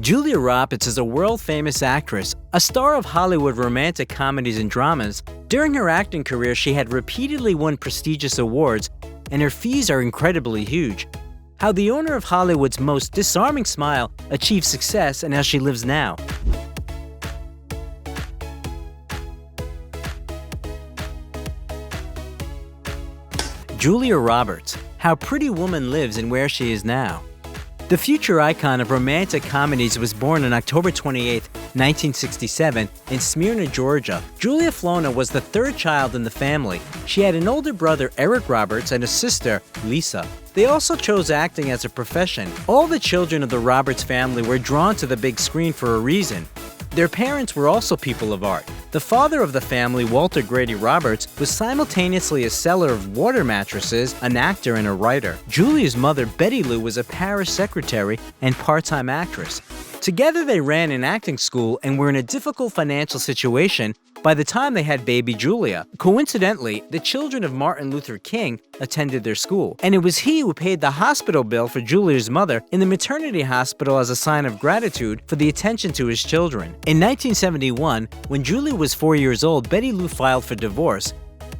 Julia Roberts is a world-famous actress, a star of Hollywood romantic comedies and dramas. During her acting career, she had repeatedly won prestigious awards, and her fees are incredibly huge. How the owner of Hollywood's most disarming smile achieved success and how she lives now. Julia Roberts, how Pretty Woman lives and where she is now. The future icon of romantic comedies was born on October 28, 1967, in Smyrna, Georgia. Julia Flona was the third child in the family. She had an older brother, Eric Roberts, and a sister, Lisa. They also chose acting as a profession. All the children of the Roberts family were drawn to the big screen for a reason. Their parents were also people of art. The father of the family, Walter Grady Roberts, was simultaneously a seller of water mattresses, an actor, and a writer. Julia's mother, Betty Lou, was a parish secretary and part-time actress. Together they ran an acting school and were in a difficult financial situation by the time they had baby Julia. Coincidentally, the children of Martin Luther King attended their school, and it was he who paid the hospital bill for Julia's mother in the maternity hospital as a sign of gratitude for the attention to his children. In 1971, when Julia was 4 years old, Betty Lou filed for divorce,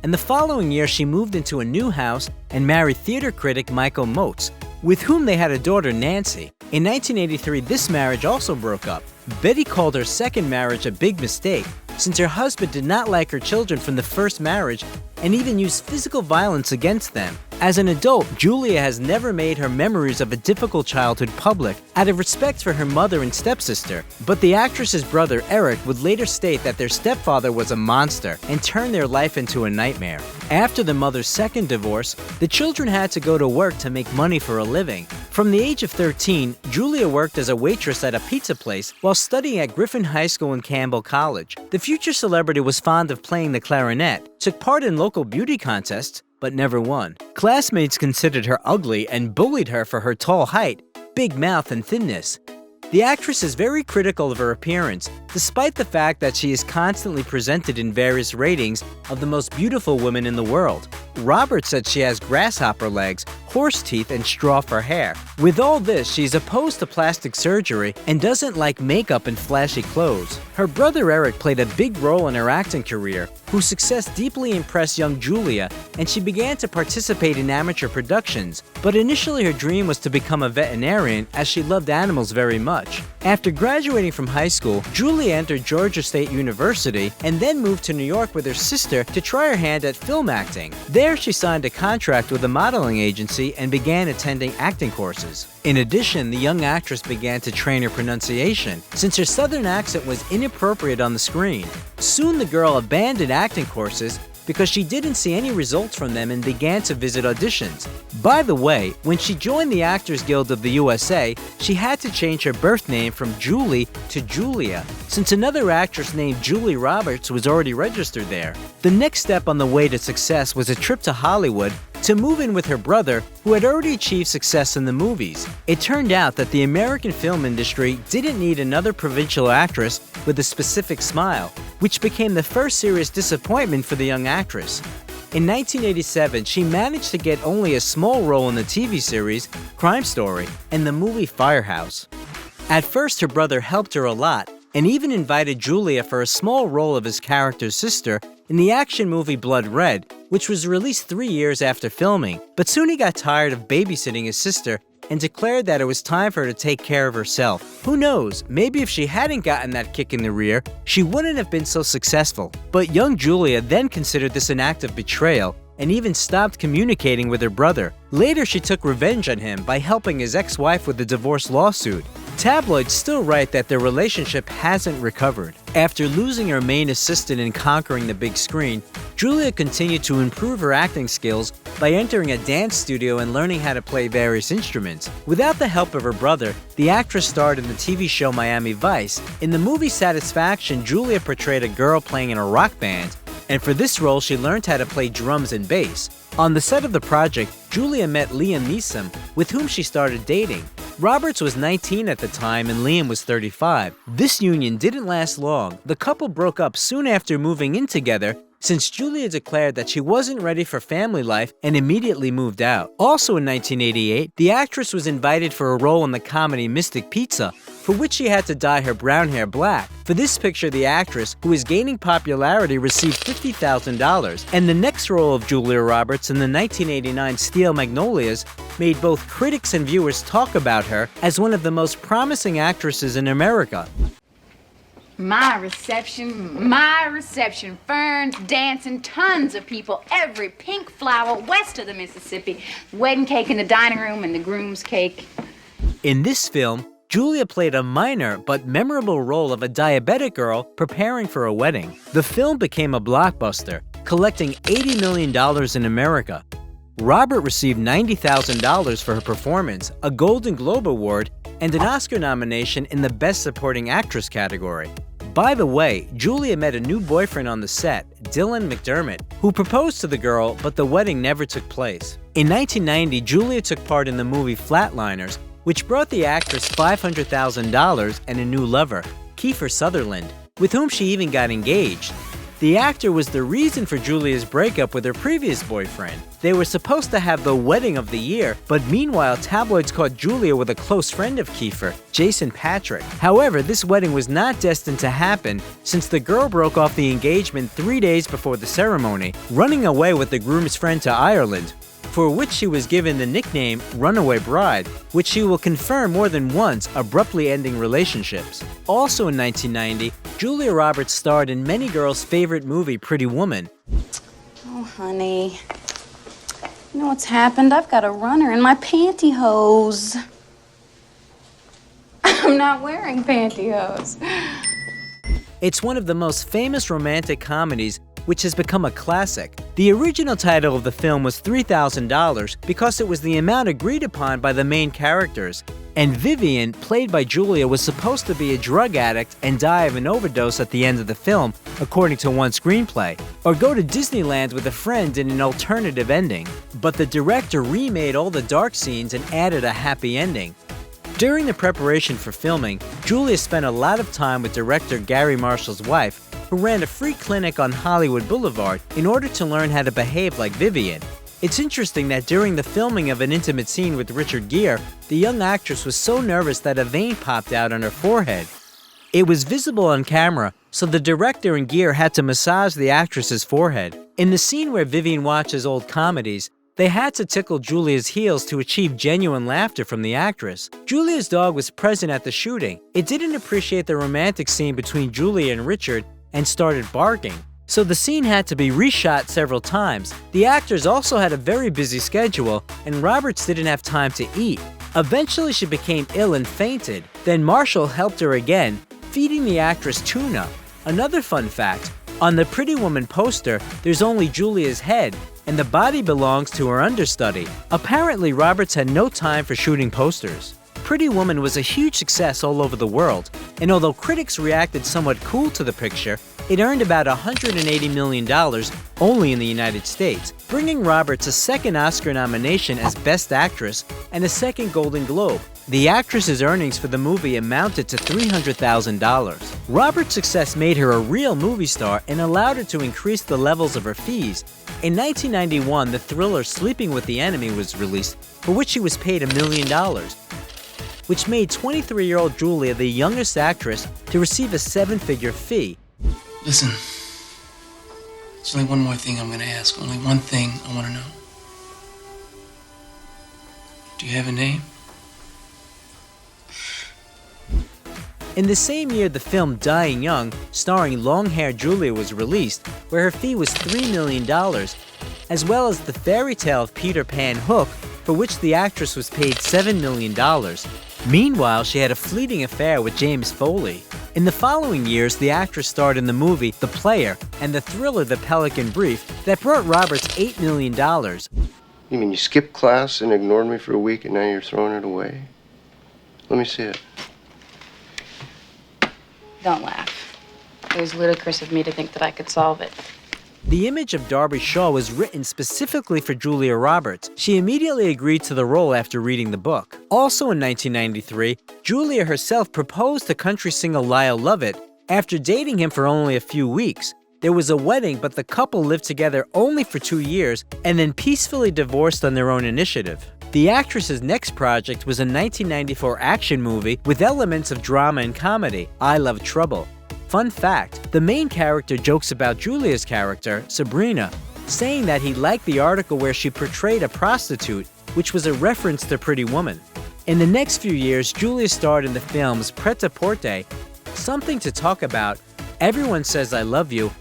and the following year she moved into a new house and married theater critic Michael Motes, with whom they had a daughter, Nancy. In 1983, this marriage also broke up. Betty called her second marriage a big mistake, since her husband did not like her children from the first marriage and even used physical violence against them. As an adult, Julia has never made her memories of a difficult childhood public out of respect for her mother and stepsister, but the actress's brother, Eric, would later state that their stepfather was a monster and turned their life into a nightmare. After the mother's second divorce, the children had to go to work to make money for a living. From the age of 13, Julia worked as a waitress at a pizza place while studying at Griffin High School and Campbell College. The future celebrity was fond of playing the clarinet, took part in local beauty contests, but never won. Classmates considered her ugly and bullied her for her tall height, big mouth, and thinness. The actress is very critical of her appearance, despite the fact that she is constantly presented in various ratings of the most beautiful women in the world. Roberts said she has grasshopper legs, horse teeth, and straw for hair. With all this, she's opposed to plastic surgery and doesn't like makeup and flashy clothes. Her brother Eric played a big role in her acting career, whose success deeply impressed young Julia, and she began to participate in amateur productions. But initially her dream was to become a veterinarian, as she loved animals very much. After graduating from high school, Julia entered Georgia State University and then moved to New York with her sister to try her hand at film acting. There she signed a contract with a modeling agency and began attending acting courses. In addition, the young actress began to train her pronunciation, since her southern accent was inappropriate on the screen. Soon the girl abandoned acting courses because she didn't see any results from them and began to visit auditions. By the way, when she joined the Actors Guild of the USA, she had to change her birth name from Julie to Julia, since another actress named Julie Roberts was already registered there. The next step on the way to success was a trip to Hollywood to move in with her brother, who had already achieved success in the movies. It turned out that the American film industry didn't need another provincial actress with a specific smile, which became the first serious disappointment for the young actress. In 1987, she managed to get only a small role in the TV series Crime Story and the movie Firehouse. At first, her brother helped her a lot, and even invited Julia for a small role of his character's sister in the action movie Blood Red, which was released 3 years after filming. But soon he got tired of babysitting his sister and declared that it was time for her to take care of herself. Who knows, maybe if she hadn't gotten that kick in the rear, she wouldn't have been so successful. But young Julia then considered this an act of betrayal and even stopped communicating with her brother. Later, she took revenge on him by helping his ex-wife with a divorce lawsuit. Tabloids still write that their relationship hasn't recovered. After losing her main assistant and conquering the big screen, Julia continued to improve her acting skills by entering a dance studio and learning how to play various instruments. Without the help of her brother, the actress starred in the TV show Miami Vice. In the movie Satisfaction, Julia portrayed a girl playing in a rock band, and for this role she learned how to play drums and bass. On the set of the project, Julia met Liam Neeson, with whom she started dating. Roberts was 19 at the time and Liam was 35. This union didn't last long. The couple broke up soon after moving in together since Julia declared that she wasn't ready for family life and immediately moved out. Also in 1988, the actress was invited for a role in the comedy Mystic Pizza, for which she had to dye her brown hair black. For this picture, the actress, who is gaining popularity, received $50,000, and the next role of Julia Roberts in the 1989 Steel Magnolias made both critics and viewers talk about her as one of the most promising actresses in America. My reception, ferns, dancing, tons of people, every pink flower west of the Mississippi, wedding cake in the dining room and the groom's cake. In this film, Julia played a minor but memorable role of a diabetic girl preparing for a wedding. The film became a blockbuster, collecting $80 million in America. Robert received $90,000 for her performance, a Golden Globe Award, and an Oscar nomination in the Best Supporting Actress category. By the way, Julia met a new boyfriend on the set, Dylan McDermott, who proposed to the girl, but the wedding never took place. In 1990, Julia took part in the movie Flatliners, which brought the actress $500,000 and a new lover, Kiefer Sutherland, with whom she even got engaged. The actor was the reason for Julia's breakup with her previous boyfriend. They were supposed to have the wedding of the year, but meanwhile, tabloids caught Julia with a close friend of Kiefer, Jason Patrick. However, this wedding was not destined to happen since the girl broke off the engagement 3 days before the ceremony, running away with the groom's friend to Ireland, for which she was given the nickname Runaway Bride, which she will confirm more than once, abruptly ending relationships. Also in 1990, Julia Roberts starred in many girls' favorite movie, Pretty Woman. Oh, honey. You know what's happened? I've got a runner in my pantyhose. I'm not wearing pantyhose. It's one of the most famous romantic comedies, which has become a classic. The original title of the film was $3,000 because it was the amount agreed upon by the main characters, and Vivian, played by Julia, was supposed to be a drug addict and die of an overdose at the end of the film, according to one screenplay, or go to Disneyland with a friend in an alternative ending. But the director remade all the dark scenes and added a happy ending. During the preparation for filming, Julia spent a lot of time with director Gary Marshall's wife, who ran a free clinic on Hollywood Boulevard in order to learn how to behave like Vivian. It's interesting that during the filming of an intimate scene with Richard Gere, the young actress was so nervous that a vein popped out on her forehead. It was visible on camera, so the director and Gere had to massage the actress's forehead. In the scene where Vivian watches old comedies, they had to tickle Julia's heels to achieve genuine laughter from the actress. Julia's dog was present at the shooting. It didn't appreciate the romantic scene between Julia and Richard and started barking, so the scene had to be reshot several times. The actors also had a very busy schedule, and Roberts didn't have time to eat. Eventually, she became ill and fainted. Then Marshall helped her again, feeding the actress tuna. Another fun fact, on the Pretty Woman poster, there's only Julia's head, and the body belongs to her understudy. Apparently, Roberts had no time for shooting posters. Pretty Woman was a huge success all over the world, and although critics reacted somewhat cool to the picture, it earned about $180 million only in the United States, bringing Roberts a second Oscar nomination as Best Actress and a second Golden Globe. The actress's earnings for the movie amounted to $300,000. Roberts' success made her a real movie star and allowed her to increase the levels of her fees. In 1991, the thriller Sleeping with the Enemy was released, for which she was paid $1 million, which made 23-year-old Julia the youngest actress to receive a seven-figure fee. Listen, there's only one more thing I'm gonna ask. Only one thing I wanna know. Do you have a name? In the same year, the film Dying Young, starring long-haired Julia, was released, where her fee was $3 million, as well as the fairy tale of Peter Pan Hook, for which the actress was paid $7 million. Meanwhile, she had a fleeting affair with James Foley. In the following years, the actress starred in the movie The Player and the thriller The Pelican Brief that brought Roberts $8 million. You mean you skipped class and ignored me for a week and now you're throwing it away? Let me see it. Don't laugh. It was ludicrous of me to think that I could solve it. The image of Darby Shaw was written specifically for Julia Roberts. She immediately agreed to the role after reading the book. Also in 1993, Julia herself proposed to country singer Lyle Lovett after dating him for only a few weeks. There was a wedding, but the couple lived together only for 2 years and then peacefully divorced on their own initiative. The actress's next project was a 1994 action movie with elements of drama and comedy, I Love Trouble. Fun fact, the main character jokes about Julia's character, Sabrina, saying that he liked the article where she portrayed a prostitute, which was a reference to Pretty Woman. In the next few years, Julia starred in the films Pret-a-Porter, Something to Talk About, Everyone Says I Love You,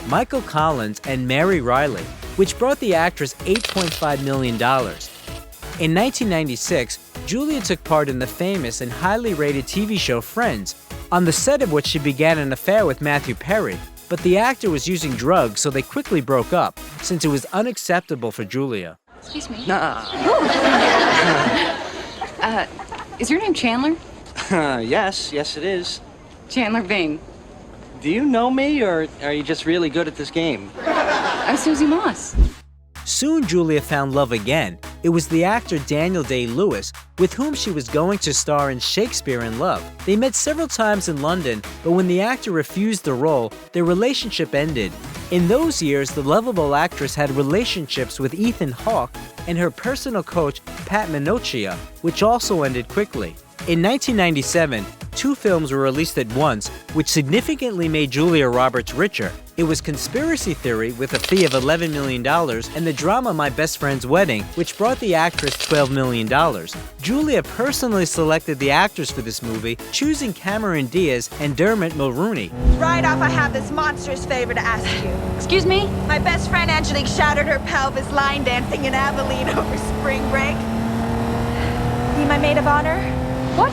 Michael Collins, and Mary Riley, which brought the actress $8.5 million. In 1996, Julia took part in the famous and highly rated TV show Friends, on the set of which she began an affair with Matthew Perry, but the actor was using drugs, so they quickly broke up, since it was unacceptable for Julia. Excuse me. Nah. Is your name Chandler? Yes it is. Chandler Bing. Do you know me, or are you just really good at this game? I'm Susie Moss. Soon Julia found love again. It was the actor Daniel Day-Lewis, with whom she was going to star in Shakespeare in Love. They met several times in London, but when the actor refused the role, their relationship ended. In those years, the lovable actress had relationships with Ethan Hawke and her personal coach, Pat Minocchia, which also ended quickly. In 1997, 2 films were released at once, which significantly made Julia Roberts richer. It was Conspiracy Theory with a fee of $11 million and the drama My Best Friend's Wedding, which brought the actress $12 million. Julia personally selected the actors for this movie, choosing Cameron Diaz and Dermot Mulroney. Right off, I have this monstrous favor to ask you. Excuse me? My best friend Angelique shattered her pelvis line dancing in Abilene over spring break. Be my maid of honor? What?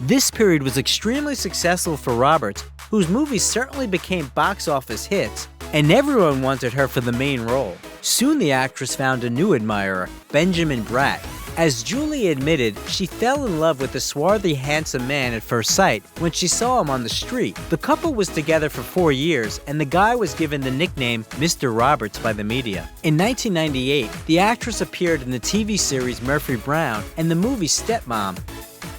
This period was extremely successful for Roberts, whose movies certainly became box office hits, and everyone wanted her for the main role. Soon the actress found a new admirer, Benjamin Bratt. As Julie admitted, she fell in love with the swarthy, handsome man at first sight when she saw him on the street. The couple was together for 4 years, and the guy was given the nickname Mr. Roberts by the media. In 1998, the actress appeared in the TV series Murphy Brown and the movie Stepmom,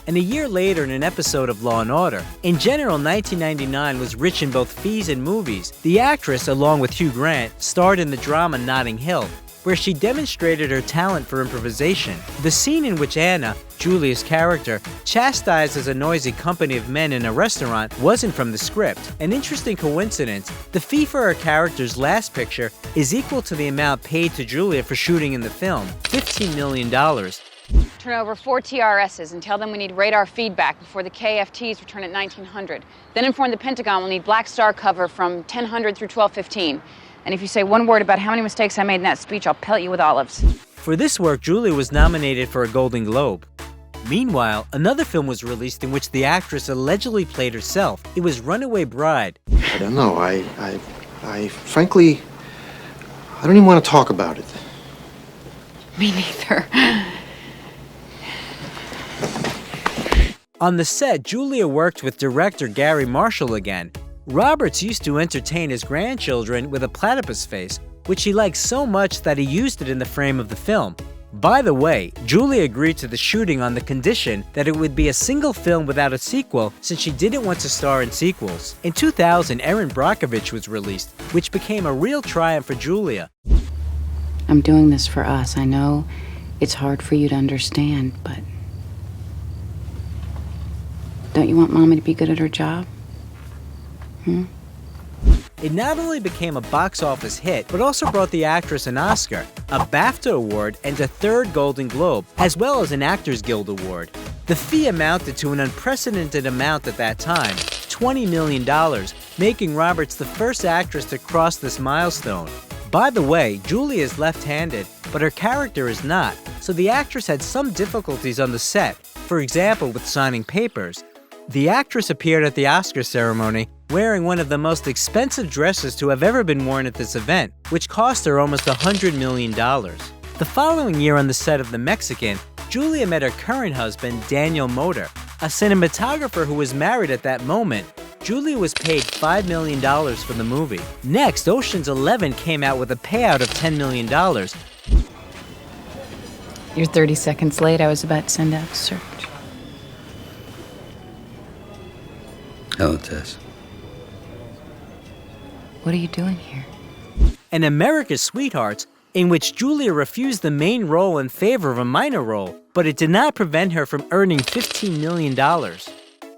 and a year later in an episode of Law & Order. In general, 1999 was rich in both fees and movies. The actress, along with Hugh Grant, starred in the drama Notting Hill, where she demonstrated her talent for improvisation. The scene in which Anna, Julia's character, chastises a noisy company of men in a restaurant wasn't from the script. An interesting coincidence, the fee for her character's last picture is equal to the amount paid to Julia for shooting in the film, $15 million. Turn over 4 TRSs and tell them we need radar feedback before the KFTs return at 1900. Then inform the Pentagon we'll need Black Star cover from 1000 through 1215. And if you say one word about how many mistakes I made in that speech, I'll pelt you with olives. For this work, Julia was nominated for a Golden Globe. Meanwhile, another film was released in which the actress allegedly played herself. It was Runaway Bride. I don't know. I frankly, I don't even want to talk about it. Me neither. On the set, Julia worked with director Gary Marshall again. Roberts used to entertain his grandchildren with a platypus face, which he liked so much that he used it in the frame of the film. By the way, Julia agreed to the shooting on the condition that it would be a single film without a sequel, since she didn't want to star in sequels. In 2000, Erin Brockovich was released, which became a real triumph for Julia. I'm doing this for us. I know it's hard for you to understand, but don't you want Mommy to be good at her job? It not only became a box office hit, but also brought the actress an Oscar, a BAFTA award, and a 3rd Golden Globe, as well as an Actors Guild award. The fee amounted to an unprecedented amount at that time, $20 million, making Roberts the first actress to cross this milestone. By the way, Julia is left-handed, but her character is not, so the actress had some difficulties on the set, for example with signing papers. The actress appeared at the Oscar ceremony wearing one of the most expensive dresses to have ever been worn at this event, which cost her almost $100 million. The following year on the set of The Mexican, Julia met her current husband, Daniel Moder, a cinematographer who was married at that moment. Julia was paid $5 million for the movie. Next, Ocean's 11 came out with a payout of $10 million. You're 30 seconds late. I was about to send out a search. Hello, Tess. What are you doing here? And America's Sweethearts, in which Julia refused the main role in favor of a minor role, but it did not prevent her from earning $15 million.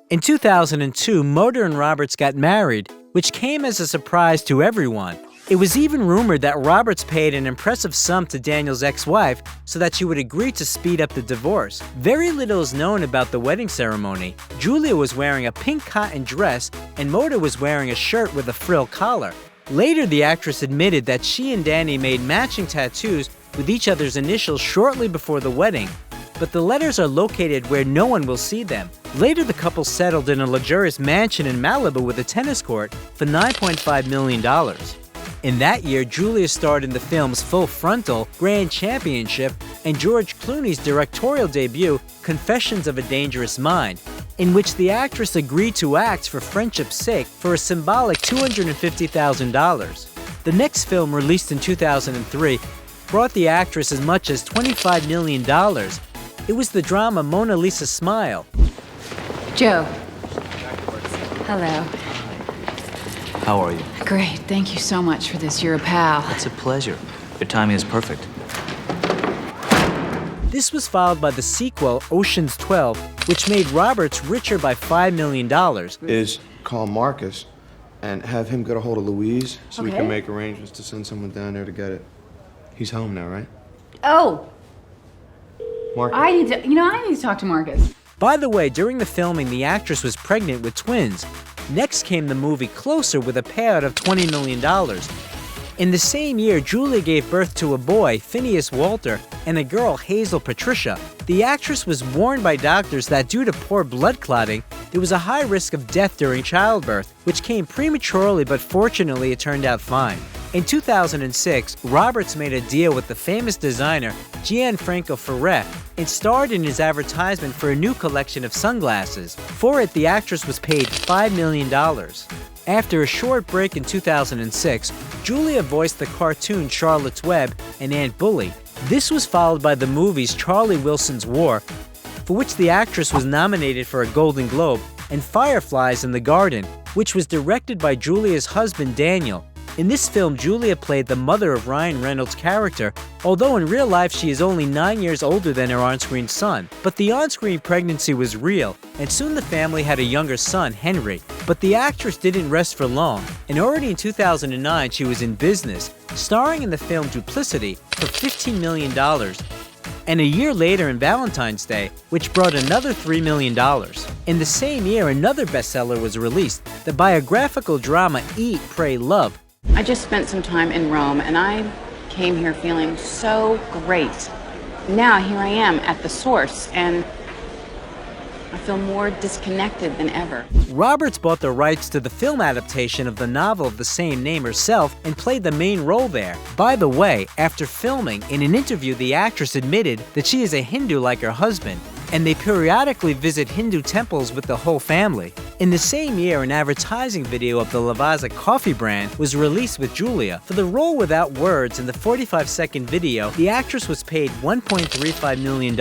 In 2002, Moder and Roberts got married, which came as a surprise to everyone. It was even rumored that Roberts paid an impressive sum to Daniel's ex-wife so that she would agree to speed up the divorce. Very little is known about the wedding ceremony. Julia was wearing a pink cotton dress, and Moder was wearing a shirt with a frill collar. Later, the actress admitted that she and Danny made matching tattoos with each other's initials shortly before the wedding, but the letters are located where no one will see them. Later, the couple settled in a luxurious mansion in Malibu with a tennis court for $9.5 million. In that year, Julia starred in the films Full Frontal, Grand Championship, and George Clooney's directorial debut, Confessions of a Dangerous Mind, in which the actress agreed to act for friendship's sake for a symbolic $250,000. The next film, released in 2003, brought the actress as much as $25 million. It was the drama Mona Lisa Smile. Joe. Hello. How are you? Great. Thank you so much for this. You're a pal. It's a pleasure. Your timing is perfect. This was followed by the sequel, Ocean's 12, which made Roberts richer by $5 million. Is call Marcus and have him get a hold of Louise so we can make arrangements to send someone down there to get it. He's home now, right? Oh, Marcus. I need to talk to Marcus. By the way, during the filming, the actress was pregnant with twins. Next came the movie Closer with a payout of $20 million. In the same year, Julia gave birth to a boy, Phineas Walter, and a girl, Hazel Patricia. The actress was warned by doctors that due to poor blood clotting, there was a high risk of death during childbirth, which came prematurely, but fortunately it turned out fine. In 2006, Roberts made a deal with the famous designer Gianfranco Ferré and starred in his advertisement for a new collection of sunglasses. For it, the actress was paid $5 million. After a short break in 2006, Julia voiced the cartoon Charlotte's Web and Aunt Bully. This was followed by the movies Charlie Wilson's War, for which the actress was nominated for a Golden Globe, and Fireflies in the Garden, which was directed by Julia's husband Daniel. In this film, Julia played the mother of Ryan Reynolds' character, although in real life she is only 9 years older than her on-screen son. But the on-screen pregnancy was real, and soon the family had a younger son, Henry. But the actress didn't rest for long, and already in 2009 she was in business, starring in the film Duplicity for $15 million. And a year later in Valentine's Day, which brought another $3 million. In the same year, another bestseller was released, the biographical drama Eat, Pray, Love. I just spent some time in Rome, and I came here feeling so great. Now here I am at the source, and I feel more disconnected than ever. Roberts bought the rights to the film adaptation of the novel of the same name herself and played the main role there. By the way, after filming, in an interview the actress admitted that she is a Hindu like her husband, and they periodically visit Hindu temples with the whole family. In the same year, an advertising video of the Lavazza coffee brand was released with Julia. For the role without words in the 45-second video, the actress was paid $1.35 million.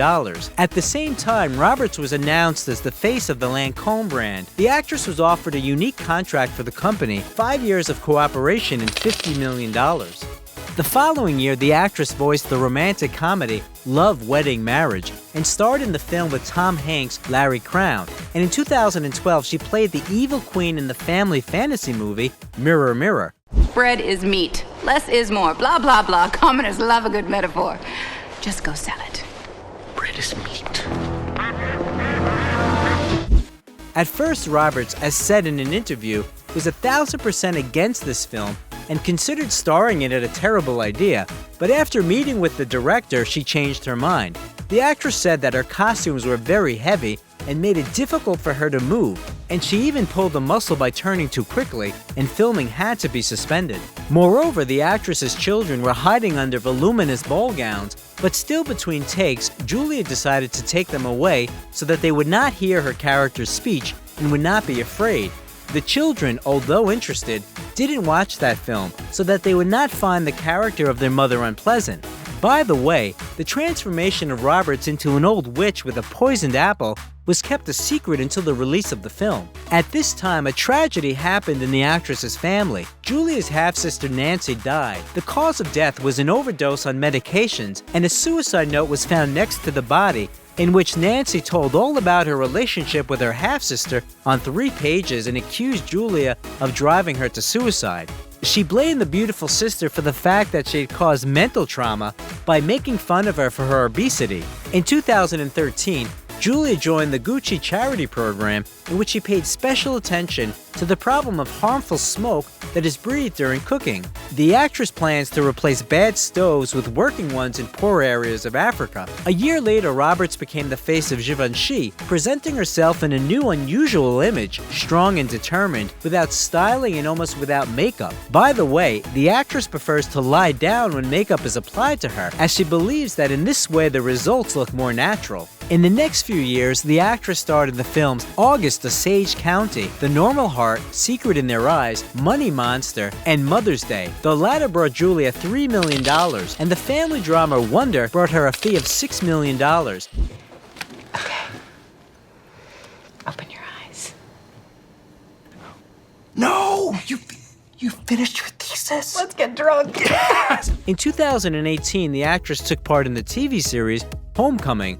At the same time, Roberts was announced as the face of the Lancôme brand. The actress was offered a unique contract for the company, 5 years of cooperation and $50 million. The following year, the actress voiced the romantic comedy Love, Wedding, Marriage and starred in the film with Tom Hanks' Larry Crown. And in 2012, she played the evil queen in the family fantasy movie Mirror, Mirror. Bread is meat. Less is more. Blah, blah, blah. Commoners love a good metaphor. Just go sell it. Bread is meat. At first, Roberts, as said in an interview, was 1,000% against this film and considered starring in it a terrible idea, but after meeting with the director, she changed her mind. The actress said that her costumes were very heavy and made it difficult for her to move, and she even pulled a muscle by turning too quickly, and filming had to be suspended. Moreover, the actress's children were hiding under voluminous ball gowns, but still between takes, Julia decided to take them away so that they would not hear her character's speech and would not be afraid. The children, although interested, didn't watch that film so that they would not find the character of their mother unpleasant. By the way, The transformation of Roberts into an old witch with a poisoned apple was kept a secret until the release of the film. At this time, a tragedy happened in the actress's family. Julia's half-sister Nancy died. The cause of death was an overdose on medications, and a suicide note was found next to the body, in which Nancy told all about her relationship with her half-sister on 3 pages and accused Julia of driving her to suicide. She blamed the beautiful sister for the fact that she had caused mental trauma by making fun of her for her obesity. In 2013, Julia joined the Gucci charity program, in which she paid special attention to the problem of harmful smoke that is breathed during cooking. The actress plans to replace bad stoves with working ones in poor areas of Africa. A year later, Roberts became the face of Givenchy, presenting herself in a new, unusual image, strong and determined, without styling and almost without makeup. By the way, the actress prefers to lie down when makeup is applied to her, as she believes that in this way the results look more natural. In the next few years, the actress starred in the films August Osage County, The Normal Heart, Secret in Their Eyes, Money Monster, and Mother's Day. The latter brought Julia $3 million, and the family drama Wonder brought her a fee of $6 million. Okay. Open your eyes. No! You finished your thesis? Let's get drunk. In 2018, the actress took part in the TV series Homecoming,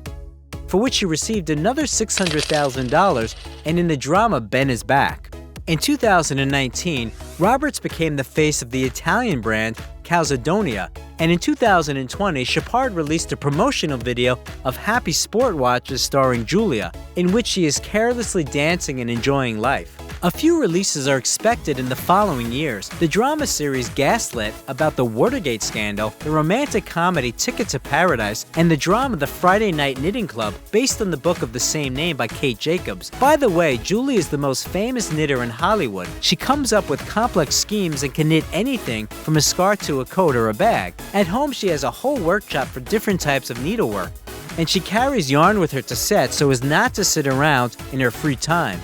for which she received another $600,000, and in the drama Ben is Back. In 2019, Roberts became the face of the Italian brand Calzedonia, and in 2020, Chopard released a promotional video of Happy Sport watches starring Julia, in which she is carelessly dancing and enjoying life. A few releases are expected in the following years: the drama series Gaslit about the Watergate scandal, the romantic comedy Ticket to Paradise, and the drama The Friday Night Knitting Club, based on the book of the same name by Kate Jacobs. By the way, Julie is the most famous knitter in Hollywood. She comes up with complex schemes and can knit anything from a scarf to a coat or a bag. At home, she has a whole workshop for different types of needlework, and she carries yarn with her to set so as not to sit around in her free time.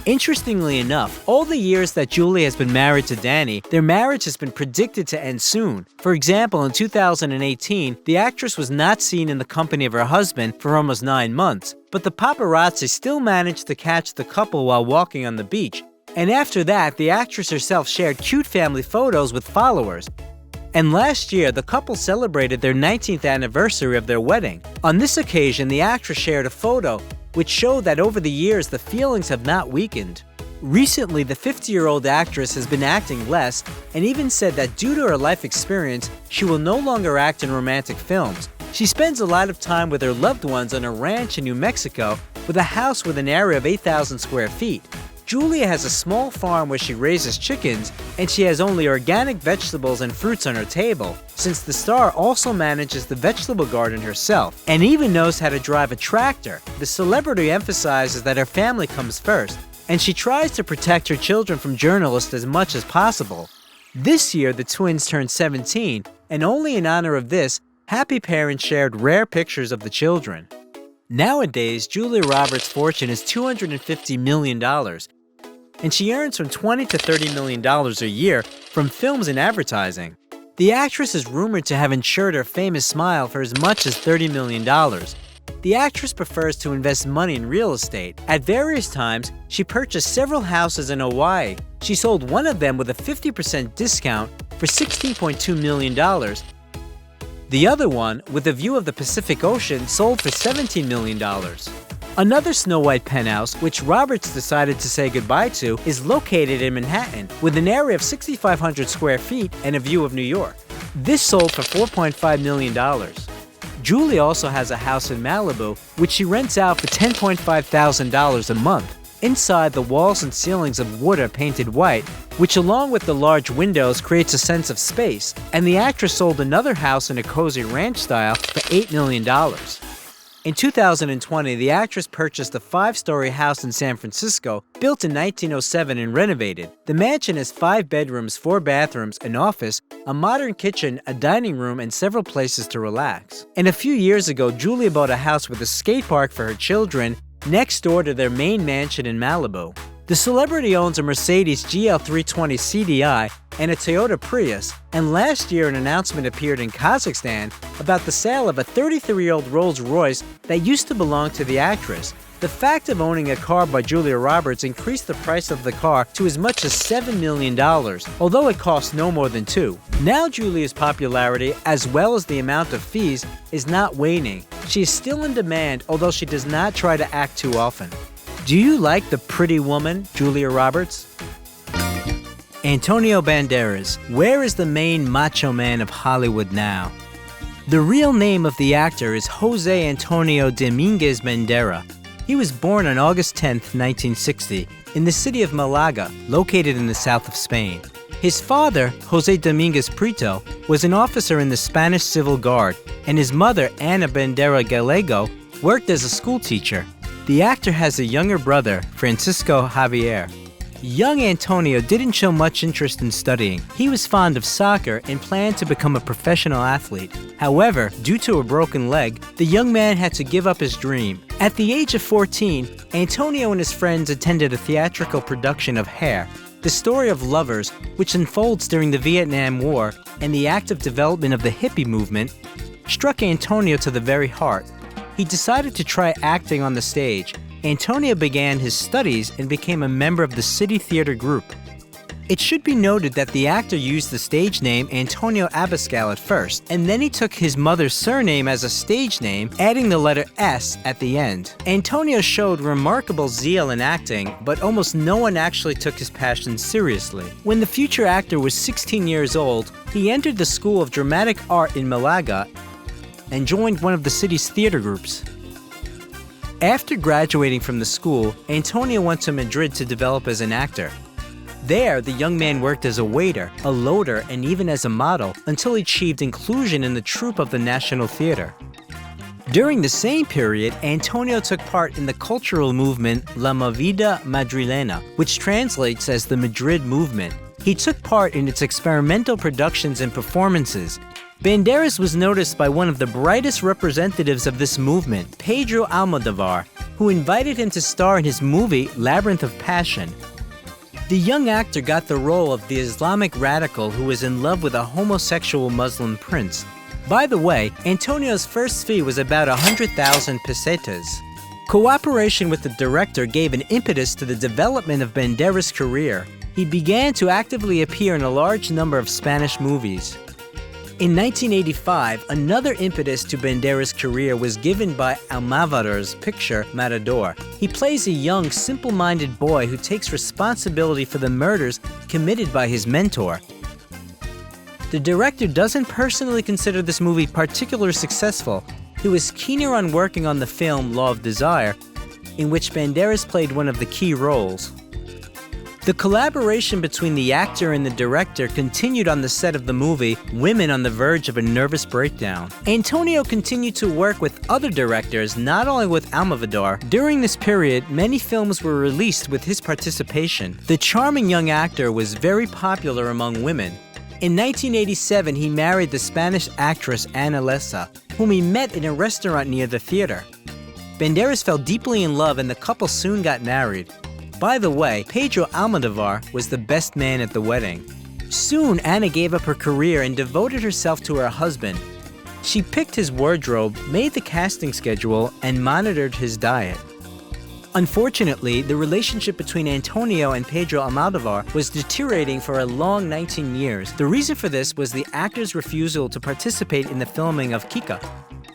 Interestingly enough, all the years that Julie has been married to Danny, their marriage has been predicted to end soon. For example, in 2018, the actress was not seen in the company of her husband for almost 9 months, but the paparazzi still managed to catch the couple while walking on the beach. And after that, the actress herself shared cute family photos with followers. And last year, the couple celebrated their 19th anniversary of their wedding. On this occasion, the actress shared a photo which showed that over the years the feelings have not weakened. Recently, the 50-year-old actress has been acting less and even said that due to her life experience, she will no longer act in romantic films. She spends a lot of time with her loved ones on a ranch in New Mexico with a house with an area of 8,000 square feet. Julia has a small farm where she raises chickens, and she has only organic vegetables and fruits on her table, since the star also manages the vegetable garden herself, and even knows how to drive a tractor. The celebrity emphasizes that her family comes first, and she tries to protect her children from journalists as much as possible. This year, the twins turned 17, and only in honor of this, happy parents shared rare pictures of the children. Nowadays, Julia Roberts' fortune is $250 million, and she earns from $20 to $30 million a year from films and advertising. The actress is rumored to have insured her famous smile for as much as $30 million. The actress prefers to invest money in real estate. At various times, she purchased several houses in Hawaii. She sold one of them with a 50% discount for $16.2 million. The other one, with a view of the Pacific Ocean, sold for $17 million. Another Snow White penthouse, which Roberts decided to say goodbye to, is located in Manhattan, with an area of 6,500 square feet and a view of New York. This sold for $4.5 million. Julie also has a house in Malibu, which she rents out for $10,500 a month. Inside, the walls and ceilings of wood are painted white, which along with the large windows creates a sense of space, and the actress sold another house in a cozy ranch style for $8 million. In 2020, the actress purchased a 5-story house in San Francisco, built in 1907 and renovated. The mansion has 5 bedrooms, 4 bathrooms, an office, a modern kitchen, a dining room, and several places to relax. And a few years ago, Julia bought a house with a skate park for her children next door to their main mansion in Malibu. The celebrity owns a Mercedes GL320 CDI and a Toyota Prius, and last year an announcement appeared in Kazakhstan about the sale of a 33-year-old Rolls-Royce that used to belong to the actress. The fact of owning a car by Julia Roberts increased the price of the car to as much as $7 million, although it cost no more than $2 million. Now Julia's popularity, as well as the amount of fees, is not waning. She is still in demand, although she does not try to act too often. Do you like the pretty woman, Julia Roberts? Antonio Banderas. Where is the main macho man of Hollywood now? The real name of the actor is Jose Antonio Dominguez Banderas. He was born on August 10, 1960, in the city of Malaga, located in the south of Spain. His father, Jose Dominguez Prieto, was an officer in the Spanish Civil Guard, and his mother, Ana Bandera Gallego, worked as a school teacher. The actor has a younger brother, Francisco Javier. Young Antonio didn't show much interest in studying. He was fond of soccer and planned to become a professional athlete. However, due to a broken leg, the young man had to give up his dream. At the age of 14, Antonio and his friends attended a theatrical production of Hair, the story of lovers, which unfolds during the Vietnam War, and the active development of the hippie movement, struck Antonio to the very heart. He decided to try acting on the stage. Antonio began his studies and became a member of the City Theater group. It should be noted that the actor used the stage name Antonio Abascal at first, and then he took his mother's surname as a stage name, adding the letter S at the end. Antonio showed remarkable zeal in acting, but almost no one actually took his passion seriously. When the future actor was 16 years old, he entered the School of Dramatic Art in Malaga and joined one of the city's theater groups. After graduating from the school, Antonio went to Madrid to develop as an actor. There, the young man worked as a waiter, a loader, and even as a model until he achieved inclusion in the troupe of the National Theater. During the same period, Antonio took part in the cultural movement La Movida Madrilena, which translates as the Madrid Movement. He took part in its experimental productions and performances. Banderas was noticed by one of the brightest representatives of this movement, Pedro Almodovar, who invited him to star in his movie Labyrinth of Passion. The young actor got the role of the Islamic radical who was in love with a homosexual Muslim prince. By the way, Antonio's first fee was about 100,000 pesetas. Cooperation with the director gave an impetus to the development of Banderas' career. He began to actively appear in a large number of Spanish movies. In 1985, another impetus to Banderas' career was given by Almodovar's picture Matador. He plays a young, simple-minded boy who takes responsibility for the murders committed by his mentor. The director doesn't personally consider this movie particularly successful. He was keener on working on the film Law of Desire, in which Banderas played one of the key roles. The collaboration between the actor and the director continued on the set of the movie Women on the Verge of a Nervous Breakdown. Antonio continued to work with other directors, not only with Almodovar. During this period, many films were released with his participation. The charming young actor was very popular among women. In 1987, he married the Spanish actress Ana Lessa, whom he met in a restaurant near the theater. Banderas fell deeply in love and the couple soon got married. By the way, Pedro Almodovar was the best man at the wedding. Soon, Ana gave up her career and devoted herself to her husband. She picked his wardrobe, made the casting schedule, and monitored his diet. Unfortunately, the relationship between Antonio and Pedro Almodovar was deteriorating for a long 19 years. The reason for this was the actor's refusal to participate in the filming of Kika.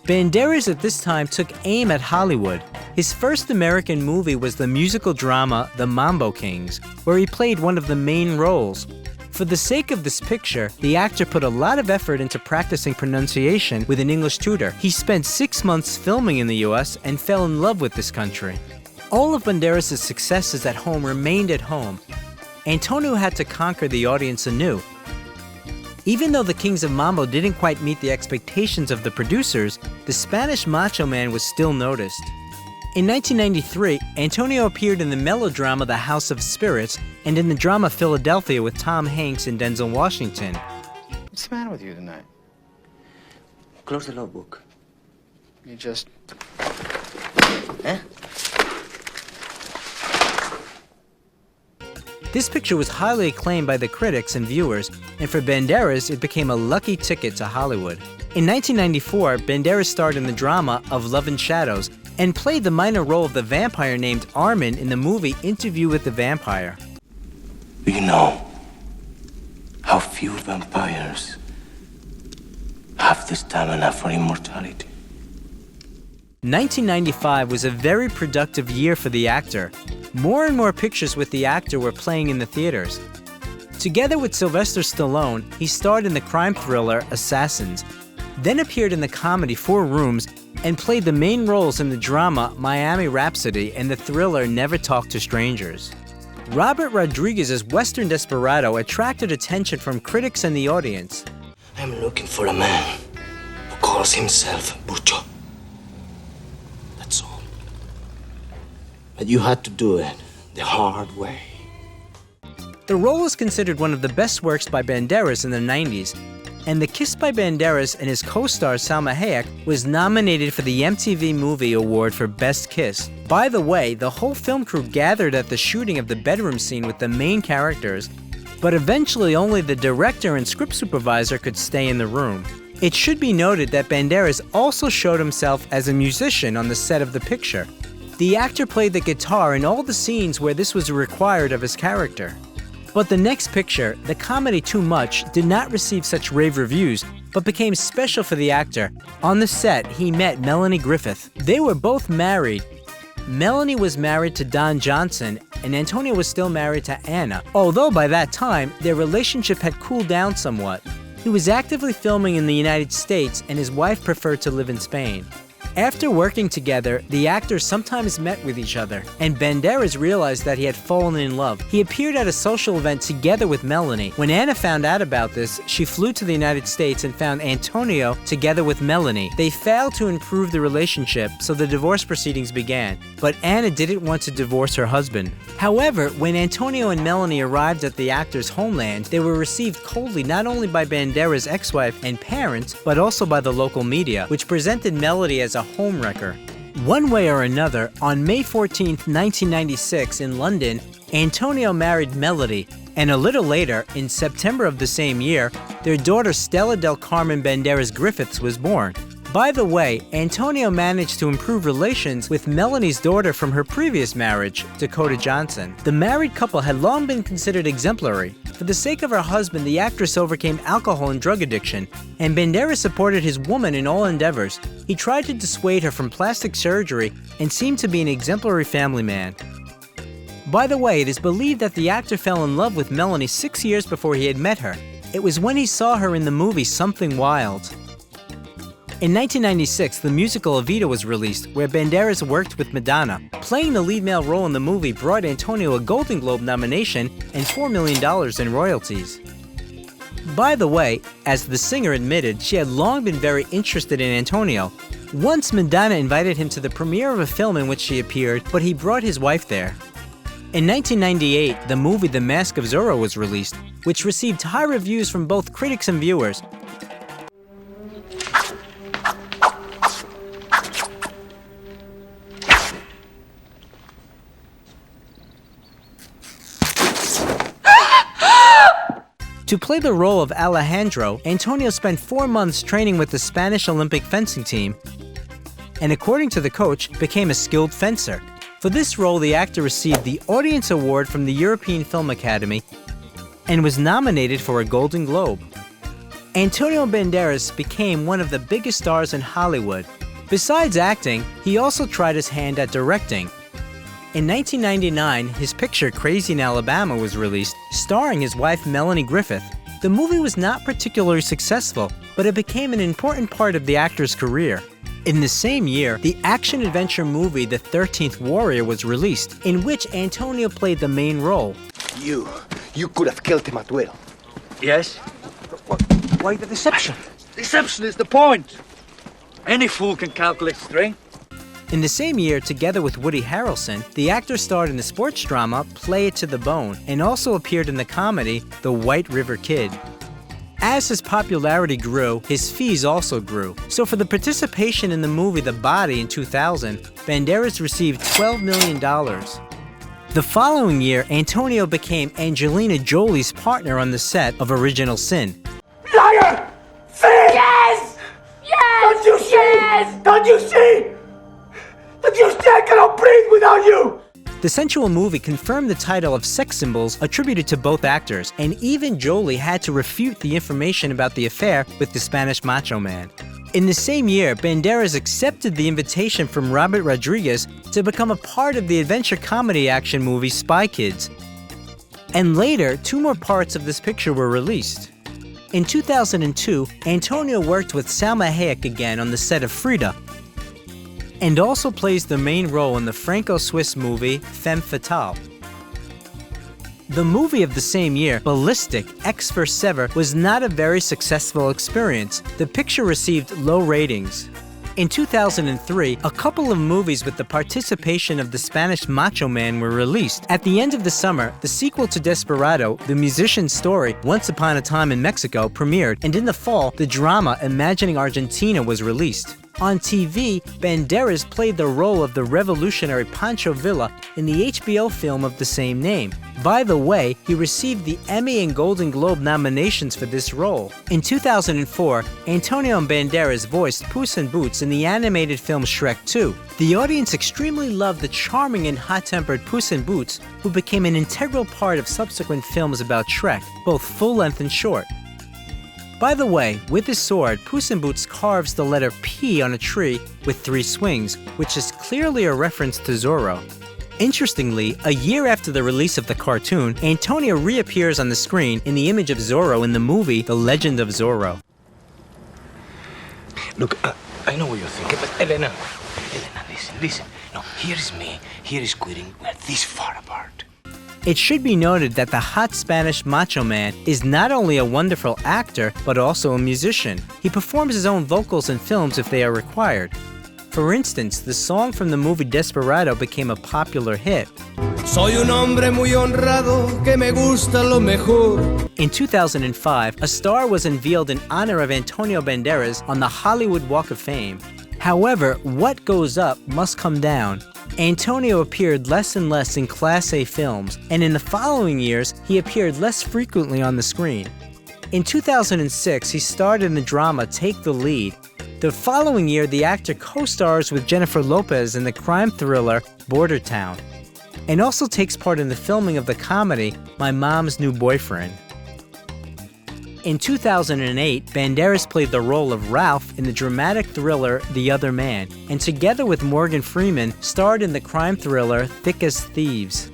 Banderas at this time took aim at Hollywood. His first American movie was the musical drama The Mambo Kings, where he played one of the main roles. For the sake of this picture, the actor put a lot of effort into practicing pronunciation with an English tutor. He spent 6 months filming in the US and fell in love with this country. All of Banderas' successes at home remained at home. Antonio had to conquer the audience anew. Even though the Kings of Mambo didn't quite meet the expectations of the producers, the Spanish macho man was still noticed. In 1993, Antonio appeared in the melodrama The House of Spirits and in the drama Philadelphia with Tom Hanks and Denzel Washington. What's the matter with you tonight? Close the notebook. You just... Eh? This picture was highly acclaimed by the critics and viewers, and for Banderas, it became a lucky ticket to Hollywood. In 1994, Banderas starred in the drama of Love and Shadows and played the minor role of the vampire named Armin in the movie Interview with the Vampire. Do you know how few vampires have the stamina for immortality? 1995 was a very productive year for the actor. More and more pictures with the actor were playing in the theaters. Together with Sylvester Stallone, he starred in the crime thriller Assassins, then appeared in the comedy 4 Rooms, and played the main roles in the drama Miami Rhapsody and the thriller Never Talk to Strangers. Robert Rodriguez's Western Desperado attracted attention from critics and the audience. I'm looking for a man who calls himself Bucho. That's all. But you had to do it the hard way. The role is considered one of the best works by Banderas in the 90s, and The Kiss by Banderas and his co-star Salma Hayek was nominated for the MTV Movie Award for Best Kiss. By the way, the whole film crew gathered at the shooting of the bedroom scene with the main characters, but eventually only the director and script supervisor could stay in the room. It should be noted that Banderas also showed himself as a musician on the set of the picture. The actor played the guitar in all the scenes where this was required of his character. But the next picture, the comedy Too Much, did not receive such rave reviews, but became special for the actor. On the set, he met Melanie Griffith. They were both married. Melanie was married to Don Johnson, and Antonio was still married to Anna, although by that time, their relationship had cooled down somewhat. He was actively filming in the United States, and his wife preferred to live in Spain. After working together, the actors sometimes met with each other, and Banderas realized that he had fallen in love. He appeared at a social event together with Melanie. When Anna found out about this, she flew to the United States and found Antonio together with Melanie. They failed to improve the relationship, so the divorce proceedings began. But Anna didn't want to divorce her husband. However, when Antonio and Melanie arrived at the actor's homeland, they were received coldly not only by Banderas' ex-wife and parents, but also by the local media, which presented Melanie as a homewrecker. One way or another, on May 14, 1996 in London, Antonio married Melody, and a little later, in September of the same year, their daughter Stella del Carmen Banderas Griffiths was born. By the way, Antonio managed to improve relations with Melanie's daughter from her previous marriage, Dakota Johnson. The married couple had long been considered exemplary. For the sake of her husband, the actress overcame alcohol and drug addiction, and Banderas supported his woman in all endeavors. He tried to dissuade her from plastic surgery and seemed to be an exemplary family man. By the way, it is believed that the actor fell in love with Melanie 6 years before he had met her. It was when he saw her in the movie Something Wild. In 1996, the musical Evita was released, where Banderas worked with Madonna. Playing the lead male role in the movie brought Antonio a Golden Globe nomination and $4 million in royalties. By the way, as the singer admitted, she had long been very interested in Antonio. Once Madonna invited him to the premiere of a film in which she appeared, but he brought his wife there. In 1998, the movie The Mask of Zorro was released, which received high reviews from both critics and viewers. To play the role of Alejandro, Antonio spent 4 months training with the Spanish Olympic fencing team, and according to the coach, became a skilled fencer. For this role, the actor received the Audience Award from the European Film Academy and was nominated for a Golden Globe. Antonio Banderas became one of the biggest stars in Hollywood. Besides acting, he also tried his hand at directing. In 1999, his picture Crazy in Alabama was released, starring his wife Melanie Griffith. The movie was not particularly successful, but it became an important part of the actor's career. In the same year, the action-adventure movie The 13th Warrior was released, in which Antonio played the main role. You could have killed him at will. Yes? Why the deception? Deception is the point. Any fool can calculate strength. In the same year, together with Woody Harrelson, the actor starred in the sports drama Play It to the Bone and also appeared in the comedy The White River Kid. As his popularity grew, his fees also grew. So for the participation in the movie The Body in 2000, Banderas received $12 million. The following year, Antonio became Angelina Jolie's partner on the set of Original Sin. Liar! Thief! Yes! Yes! Don't you see? Yes! Don't you see? That you still cannot breathe without you! The sensual movie confirmed the title of sex symbols attributed to both actors, and even Jolie had to refute the information about the affair with the Spanish macho man. In the same year, Banderas accepted the invitation from Robert Rodriguez to become a part of the adventure comedy action movie Spy Kids. And later, 2 more parts of this picture were released. In 2002, Antonio worked with Salma Hayek again on the set of Frida, and also plays the main role in the Franco-Swiss movie Femme Fatale. The movie of the same year, Ballistic: X for Sever, was not a very successful experience. The picture received low ratings. In 2003, a couple of movies with the participation of the Spanish macho man were released. At the end of the summer, the sequel to Desperado, the musician's story, Once Upon a Time in Mexico, premiered, and in the fall, the drama Imagining Argentina was released. On TV, Banderas played the role of the revolutionary Pancho Villa in the HBO film of the same name. By the way, he received the Emmy and Golden Globe nominations for this role. In 2004, Antonio Banderas voiced Puss in Boots in the animated film Shrek 2. The audience extremely loved the charming and hot-tempered Puss in Boots, who became an integral part of subsequent films about Shrek, both full-length and short. By the way, with his sword, Puss in Boots carves the letter P on a tree with 3 swings, which is clearly a reference to Zorro. Interestingly, a year after the release of the cartoon, Antonio reappears on the screen in the image of Zorro in the movie The Legend of Zorro. Look, I know what you're thinking, but Elena, listen. No, here is me. Here is quitting. We're this far apart. It should be noted that the hot Spanish macho man is not only a wonderful actor, but also a musician. He performs his own vocals in films if they are required. For instance, the song from the movie Desperado became a popular hit. Soy un hombre muy honrado que me gusta lo mejor. In 2005, a star was unveiled in honor of Antonio Banderas on the Hollywood Walk of Fame. However, what goes up must come down. Antonio appeared less and less in Class A films, and in the following years, he appeared less frequently on the screen. In 2006, he starred in the drama Take the Lead. The following year, the actor co-stars with Jennifer Lopez in the crime thriller Border Town, and also takes part in the filming of the comedy My Mom's New Boyfriend. In 2008, Banderas played the role of Ralph in the dramatic thriller The Other Man, and together with Morgan Freeman, starred in the crime thriller Thick as Thieves.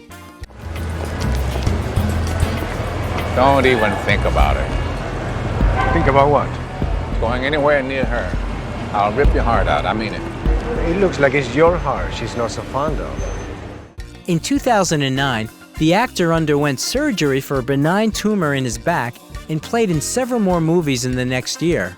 Don't even think about it. Think about what? Going anywhere near her. I'll rip your heart out, I mean it. It looks like it's your heart she's not so fond of. In 2009, the actor underwent surgery for a benign tumor in his back and played in several more movies in the next year.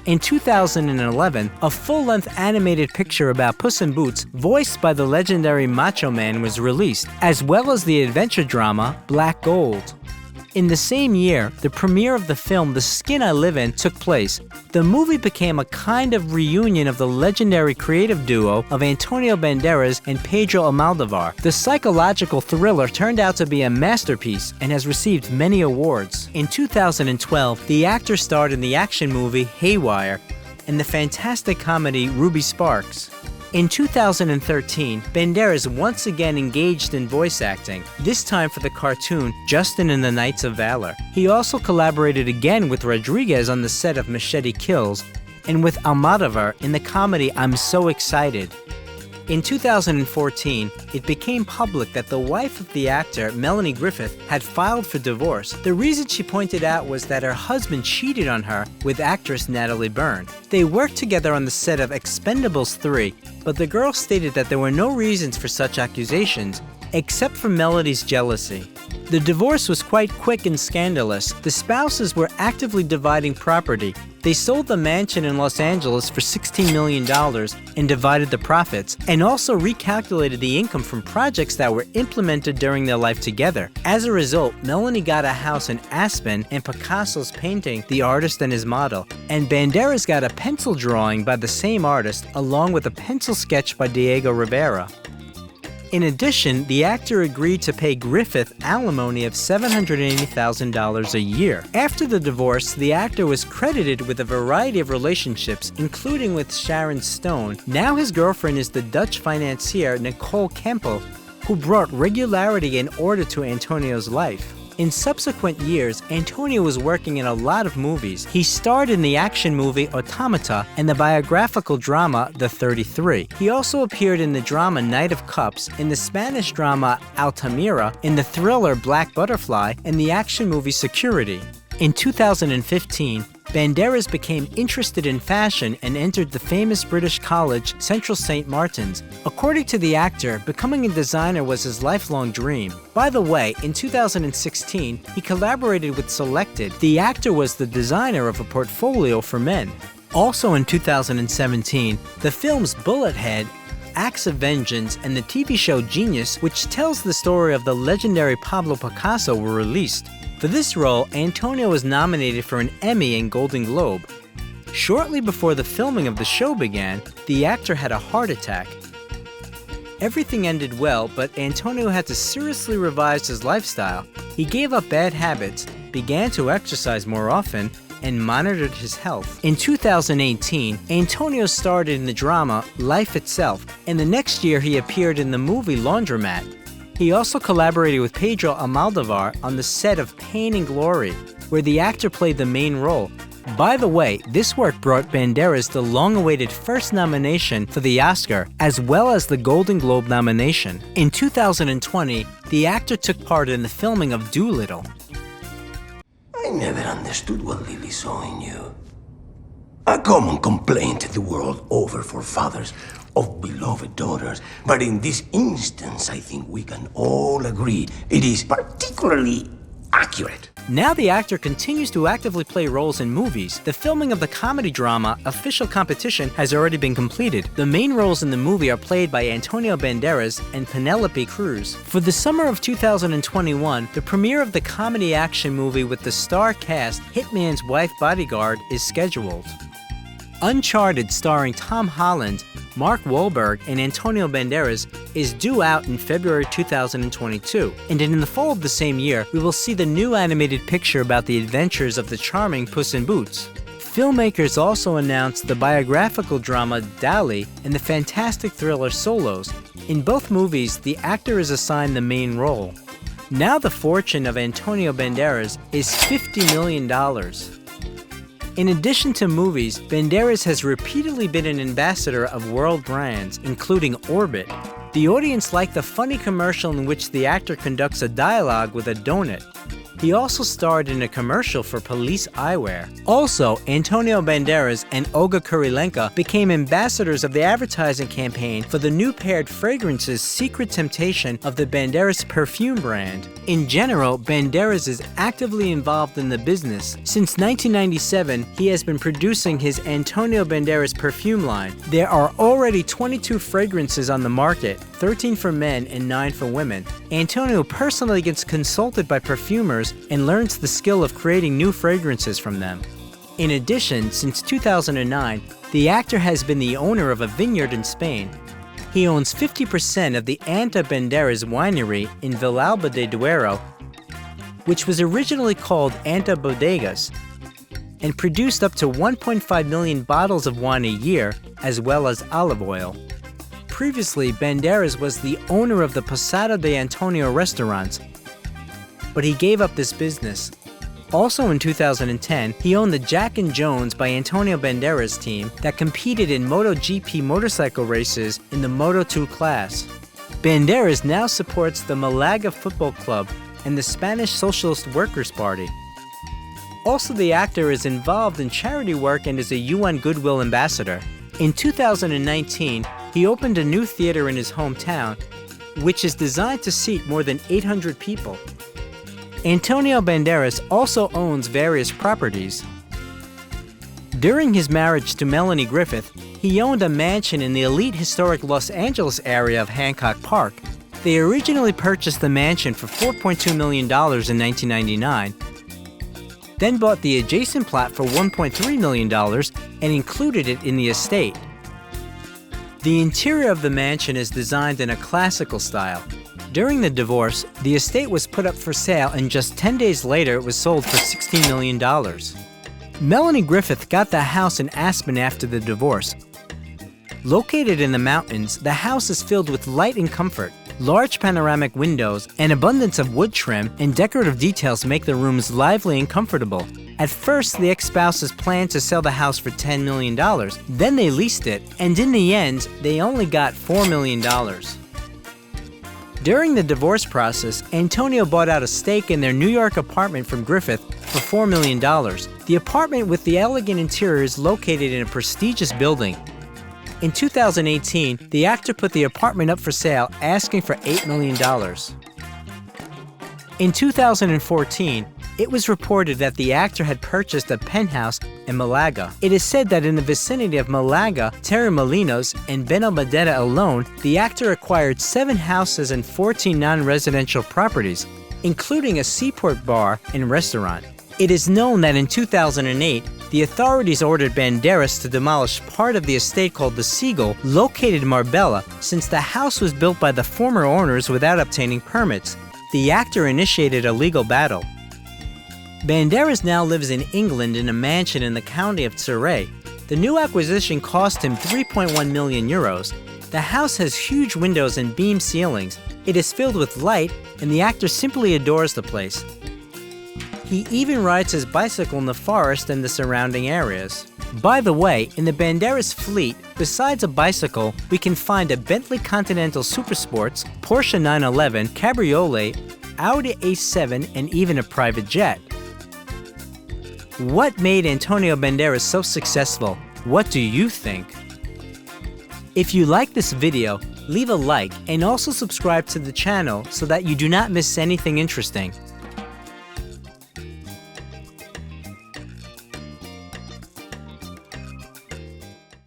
In 2011, a full-length animated picture about Puss in Boots, voiced by the legendary Macho Man, was released, as well as the adventure drama Black Gold. In the same year, the premiere of the film The Skin I Live In took place. The movie became a kind of reunion of the legendary creative duo of Antonio Banderas and Pedro Almodovar. The psychological thriller turned out to be a masterpiece and has received many awards. In 2012, the actor starred in the action movie Haywire and the fantastic comedy Ruby Sparks. In 2013, Banderas once again engaged in voice acting, this time for the cartoon Justin and the Knights of Valor. He also collaborated again with Rodriguez on the set of Machete Kills, and with Almodovar in the comedy I'm So Excited. In 2014, it became public that the wife of the actor, Melanie Griffith, had filed for divorce. The reason she pointed out was that her husband cheated on her with actress Natalie Byrne. They worked together on the set of Expendables 3, but the girl stated that there were no reasons for such accusations, except for Melanie's jealousy. The divorce was quite quick and scandalous. The spouses were actively dividing property. They sold the mansion in Los Angeles for $16 million and divided the profits, and also recalculated the income from projects that were implemented during their life together. As a result, Melanie got a house in Aspen and Picasso's painting The Artist and His Model, and Banderas got a pencil drawing by the same artist along with a pencil sketch by Diego Rivera. In addition, the actor agreed to pay Griffith alimony of $780,000 a year. After the divorce, the actor was credited with a variety of relationships, including with Sharon Stone. Now his girlfriend is the Dutch financier Nicole Kempel, who brought regularity and order to Antonio's life. In subsequent years, Antonio was working in a lot of movies. He starred in the action movie Automata and the biographical drama The 33. He also appeared in the drama Knight of Cups, in the Spanish drama Altamira, in the thriller Black Butterfly, and the action movie Security. In 2015, Banderas became interested in fashion and entered the famous British college Central St. Martin's. According to the actor, becoming a designer was his lifelong dream. By the way, in 2016, he collaborated with Selected. The actor was the designer of a portfolio for men. Also in 2017, the films Bullethead, Acts of Vengeance, and the TV show Genius, which tells the story of the legendary Pablo Picasso, were released. For this role, Antonio was nominated for an Emmy and Golden Globe. Shortly before the filming of the show began, the actor had a heart attack. Everything ended well, but Antonio had to seriously revise his lifestyle. He gave up bad habits, began to exercise more often, and monitored his health. In 2018, Antonio starred in the drama Life Itself, and the next year he appeared in the movie Laundromat. He also collaborated with Pedro Almodovar on the set of Pain and Glory, where the actor played the main role. By the way, this work brought Banderas the long-awaited first nomination for the Oscar, as well as the Golden Globe nomination. In 2020, the actor took part in the filming of Dolittle. I never understood what Lily saw in you. A common complaint the world over for fathers of beloved daughters. But in this instance, I think we can all agree it is particularly accurate. Now the actor continues to actively play roles in movies. The filming of the comedy drama Official Competition has already been completed. The main roles in the movie are played by Antonio Banderas and Penelope Cruz. For the summer of 2021, the premiere of the comedy action movie with the star cast Hitman's Wife Bodyguard is scheduled. Uncharted, starring Tom Holland, Mark Wahlberg, and Antonio Banderas, is due out in February 2022. And in the fall of the same year, we will see the new animated picture about the adventures of the charming Puss in Boots. Filmmakers also announced the biographical drama Dali and the fantastic thriller Solos. In both movies, the actor is assigned the main role. Now the fortune of Antonio Banderas is $50 million. In addition to movies, Banderas has repeatedly been an ambassador of world brands, including Orbit. The audience liked the funny commercial in which the actor conducts a dialogue with a donut. He also starred in a commercial for Police Eyewear. Also, Antonio Banderas and Olga Kurilenko became ambassadors of the advertising campaign for the new paired fragrances Secret Temptation of the Banderas perfume brand. In general, Banderas is actively involved in the business. Since 1997, he has been producing his Antonio Banderas perfume line. There are already 22 fragrances on the market, 13 for men and 9 for women. Antonio personally gets consulted by perfumers and learns the skill of creating new fragrances from them. In addition, since 2009, the actor has been the owner of a vineyard in Spain. He owns 50% of the Anta Banderas winery in Villalba de Duero, which was originally called Anta Bodegas, and produced up to 1.5 million bottles of wine a year, as well as olive oil. Previously, Banderas was the owner of the Posada de Antonio restaurants, but he gave up this business. Also in 2010, he owned the Jack and Jones by Antonio Banderas team that competed in MotoGP motorcycle races in the Moto2 class. Banderas now supports the Malaga Football Club and the Spanish Socialist Workers' Party. Also, the actor is involved in charity work and is a UN Goodwill Ambassador. In 2019, he opened a new theater in his hometown, which is designed to seat more than 800 people. Antonio Banderas also owns various properties. During his marriage to Melanie Griffith, he owned a mansion in the elite historic Los Angeles area of Hancock Park. They originally purchased the mansion for $4.2 million in 1999, then bought the adjacent plot for $1.3 million and included it in the estate. The interior of the mansion is designed in a classical style. During the divorce, the estate was put up for sale, and just 10 days later it was sold for $16 million. Melanie Griffith got the house in Aspen after the divorce. Located in the mountains, the house is filled with light and comfort. Large panoramic windows, an abundance of wood trim, and decorative details make the rooms lively and comfortable. At first, the ex-spouses planned to sell the house for $10 million. Then they leased it, and in the end, they only got $4 million. During the divorce process, Antonio bought out a stake in their New York apartment from Griffith for $4 million. The apartment with the elegant interior is located in a prestigious building. In 2018, the actor put the apartment up for sale, asking for $8 million. In 2014, it was reported that the actor had purchased a penthouse in Malaga. It is said that in the vicinity of Malaga, Torremolinos, and Benalmádena alone, the actor acquired 7 houses and 14 non-residential properties, including a seaport bar and restaurant. It is known that in 2008, the authorities ordered Banderas to demolish part of the estate called the Seagull, located in Marbella, since the house was built by the former owners without obtaining permits. The actor initiated a legal battle. Banderas now lives in England in a mansion in the county of Surrey. The new acquisition cost him 3.1 million euros. The house has huge windows and beam ceilings. It is filled with light, and the actor simply adores the place. He even rides his bicycle in the forest and the surrounding areas. By the way, in the Banderas fleet, besides a bicycle, we can find a Bentley Continental Supersports, Porsche 911, Cabriolet, Audi A7, and even a private jet. What made Antonio Banderas so successful? What do you think? If you like this video, leave a like and also subscribe to the channel so that you do not miss anything interesting.